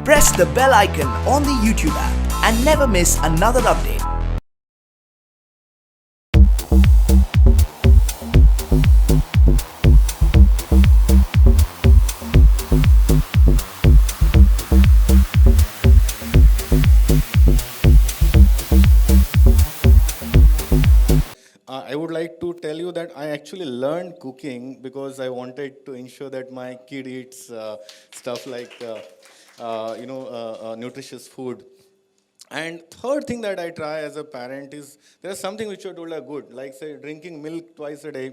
Press the bell icon on the YouTube app and never miss another update. I would like to tell you that I actually learned cooking because I wanted to ensure that my kid eats stuff like, nutritious food. And third thing that I try as a parent is there's something which you're told are good, like say drinking milk twice a day,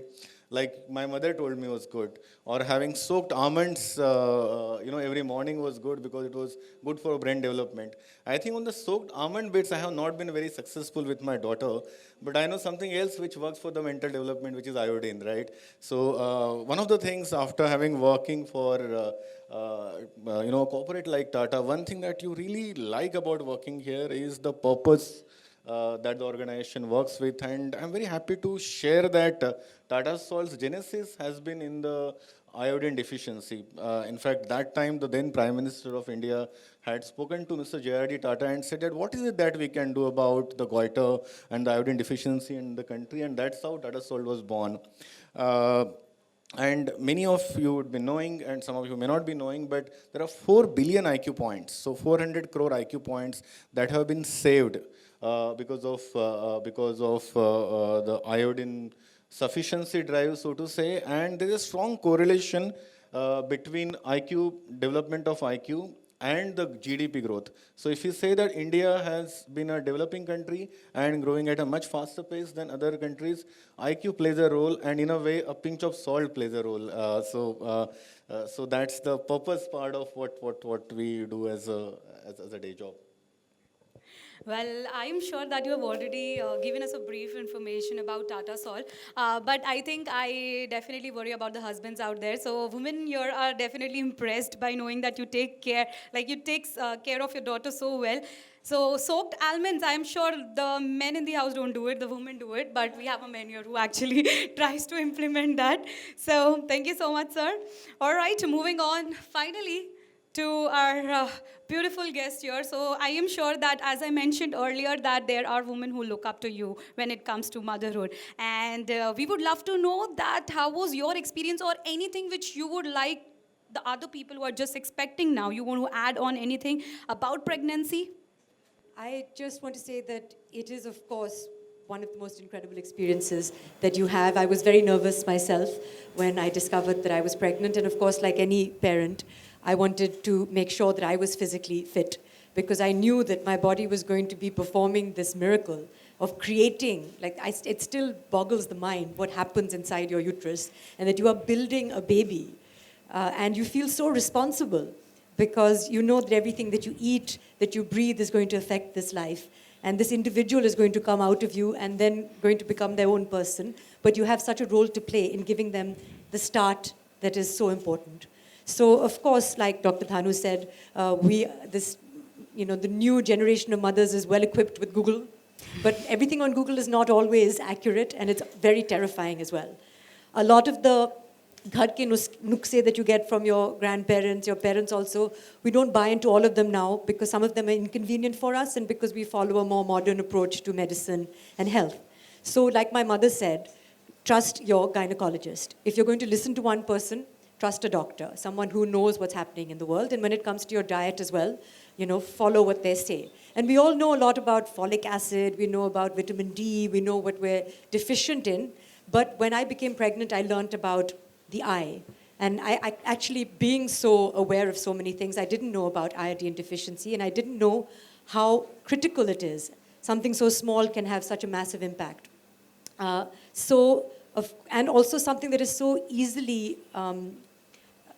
like my mother told me was good, or having soaked almonds, every morning was good because it was good for brain development. I think on the soaked almond bits, I have not been very successful with my daughter, but I know something else which works for the mental development, which is iodine, right? So one of the things after having working for corporate like Tata, one thing that you really like about working here is the purpose that the organization works with, and I'm very happy to share that Tata Salt's genesis has been in the iodine deficiency. In fact, that time the then Prime Minister of India had spoken to Mr. J.R.D. Tata and said that what is it that we can do about the goiter and the iodine deficiency in the country, and that's how Tata Salt was born. And many of you would be knowing, and some of you may not be knowing, but there are 4 billion IQ points, so 400 crore IQ points that have been saved because of the iodine sufficiency drive, so to say, and there is a strong correlation between IQ, development of IQ, and the GDP growth. So if you say that India has been a developing country and growing at a much faster pace than other countries, IQ plays a role, and in a way, a pinch of salt plays a role. So that's the purpose part of what we do as a day job. Well, I'm sure that you have already given us a brief information about Tata Salt, but I think I definitely worry about the husbands out there. So women here are definitely impressed by knowing that you take care, like you take care of your daughter so well. So soaked almonds, I'm sure the men in the house don't do it, the women do it, but we have a man here who actually tries to implement that. So thank you so much, sir. All right, moving on. Finally, to our beautiful guest here. So I am sure that, as I mentioned earlier, that there are women who look up to you when it comes to motherhood. And we would love to know that how was your experience, or anything which you would like the other people who are just expecting now. You want to add on anything about pregnancy? I just want to say that it is, of course, one of the most incredible experiences that you have. I was very nervous myself when I discovered that I was pregnant. And of course, like any parent, I wanted to make sure that I was physically fit, because I knew that my body was going to be performing this miracle of creating, it still boggles the mind what happens inside your uterus, and that you are building a baby. And you feel so responsible, because you know that everything that you eat, that you breathe, is going to affect this life. And this individual is going to come out of you and then going to become their own person. But you have such a role to play in giving them the start that is so important. So, of course, like Dr. Dhanu said, the new generation of mothers is well equipped with Google, but everything on Google is not always accurate, and it's very terrifying as well. A lot of the ghar ke nukse that you get from your grandparents, your parents also, we don't buy into all of them now, because some of them are inconvenient for us, and because we follow a more modern approach to medicine and health. So, like my mother said, trust your gynecologist. If you're going to listen to one person, trust a doctor, someone who knows what's happening in the world. And when it comes to your diet as well, follow what they say. And we all know a lot about folic acid, we know about vitamin D, we know what we're deficient in. But when I became pregnant, I learned about the eye. And I actually, being so aware of so many things, I didn't know about iodine deficiency, and I didn't know how critical it is. Something so small can have such a massive impact. And also something that is so easily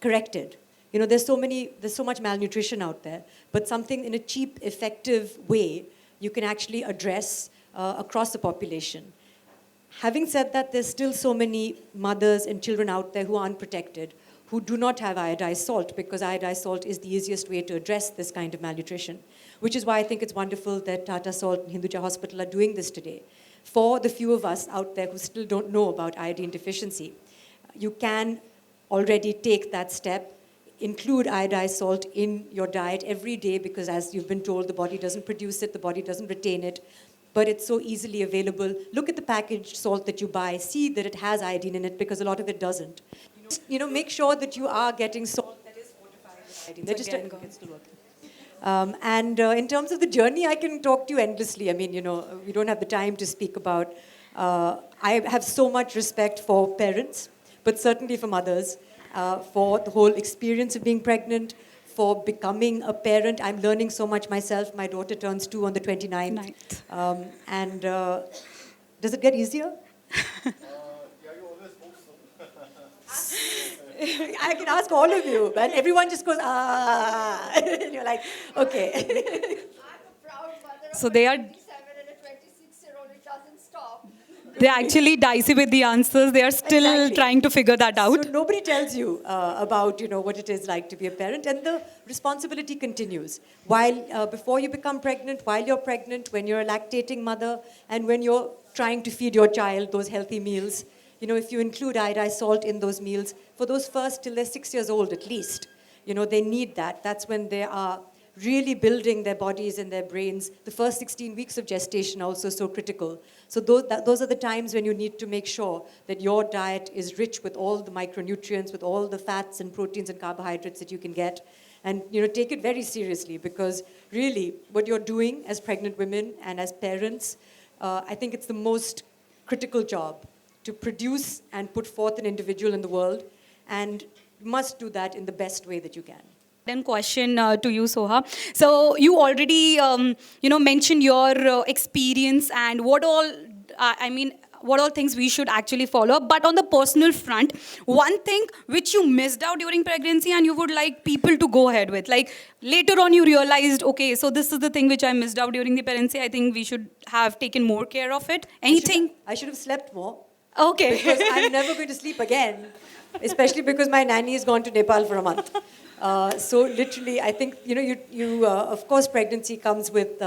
corrected. There's so much malnutrition out there, but something in a cheap, effective way you can actually address across the population. Having said that, there's still so many mothers and children out there who are unprotected, who do not have iodized salt, because iodized salt is the easiest way to address this kind of malnutrition, which is why I think it's wonderful that Tata Salt and Hinduja Hospital are doing this today. For the few of us out there who still don't know about iodine deficiency, you can already take that step include iodized salt in your diet every day because, as you've been told, the body doesn't produce it, the body doesn't retain it, but it's so easily available. Look at the packaged salt that you buy. See that it has iodine in it because a lot of it doesn't. Make sure that you are getting salt that is fortified with iodine. They're just it's still working. And in terms of the journey, I can talk to you endlessly. I mean, we don't have the time to speak about. I have so much respect for parents, but certainly for mothers, for the whole experience of being pregnant, for becoming a parent. I'm learning so much myself. My daughter turns 2 on the 29th. And does it get easier? Yeah, you always hope so. I can ask all of you, and everyone just goes, ah. And you're like, okay. I'm a proud mother of So a they are- 27 and a 26-year-old. It doesn't stop. They're actually dicey with the answers. They are still Exactly. trying to figure that out. So nobody tells you about what it is like to be a parent, and the responsibility continues. While before you become pregnant, while you're pregnant, when you're a lactating mother, and when you're trying to feed your child those healthy meals. If you include iodized salt in those meals, for those first till they're 6 years old at least, they need that. That's when they are really building their bodies and their brains. The first 16 weeks of gestation are also so critical. So those are the times when you need to make sure that your diet is rich with all the micronutrients, with all the fats and proteins and carbohydrates that you can get. And take it very seriously, because really what you're doing as pregnant women and as parents, I think it's the most critical job to produce and put forth an individual in the world, and you must do that in the best way that you can. Then question to you, Soha. So you already, mentioned your experience and what all, what all things we should actually follow. But on the personal front, one thing which you missed out during pregnancy and you would like people to go ahead with, like later on you realized, okay, so this is the thing which I missed out during the pregnancy. I think we should have taken more care of it. Anything? I should have slept more. Okay. Because I'm never going to sleep again, especially because my nanny has gone to Nepal for a month. So literally, I think, of course, pregnancy comes with,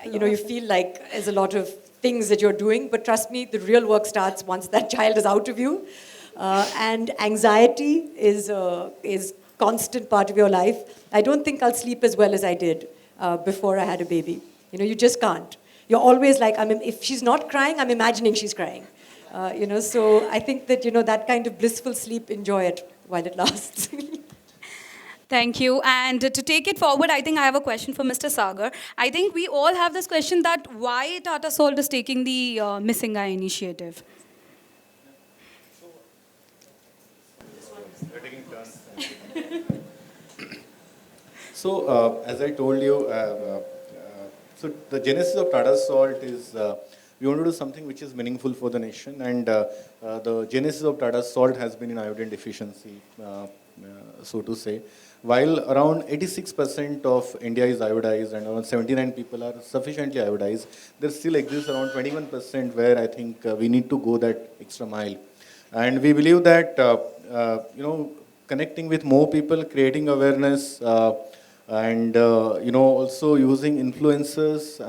you feel like there's a lot of things that you're doing, but trust me, the real work starts once that child is out of you. And anxiety is constant part of your life. I don't think I'll sleep as well as I did before I had a baby. You just can't. You're always like, if she's not crying, I'm imagining she's crying. So I think that, that kind of blissful sleep, enjoy it while it lasts. Thank you. And to take it forward, I think I have a question for Mr. Sagar. I think we all have this question that why Tata Salt is taking the Missing Eye initiative. So, as I told you, so the genesis of Tata Salt is we want to do something which is meaningful for the nation, and the genesis of Tata Salt has been in iodine deficiency, so to say. While around 86% of India is iodized and around 79 people are sufficiently iodized, there still exists around 21% where I think we need to go that extra mile. And we believe that, connecting with more people, creating awareness, and, also using influencers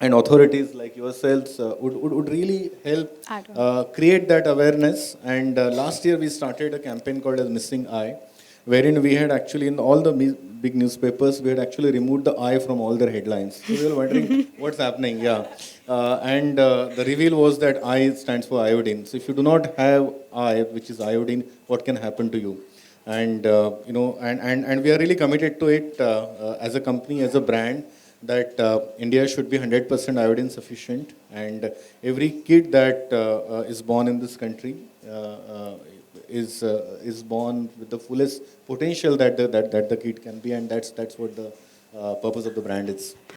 and authorities like yourselves would really help create that awareness. And last year we started a campaign called as Missing Eye, wherein we had actually in all the big newspapers, we had actually removed the eye from all their headlines. So we were wondering what's happening, yeah. And the reveal was that I stands for iodine. So if you do not have I, which is iodine, what can happen to you? And, and we are really committed to it as a company, as a brand, that India should be 100% iodine sufficient, and every kid that is born in this country is born with the fullest potential that the kid can be, and that's what the purpose of the brand is.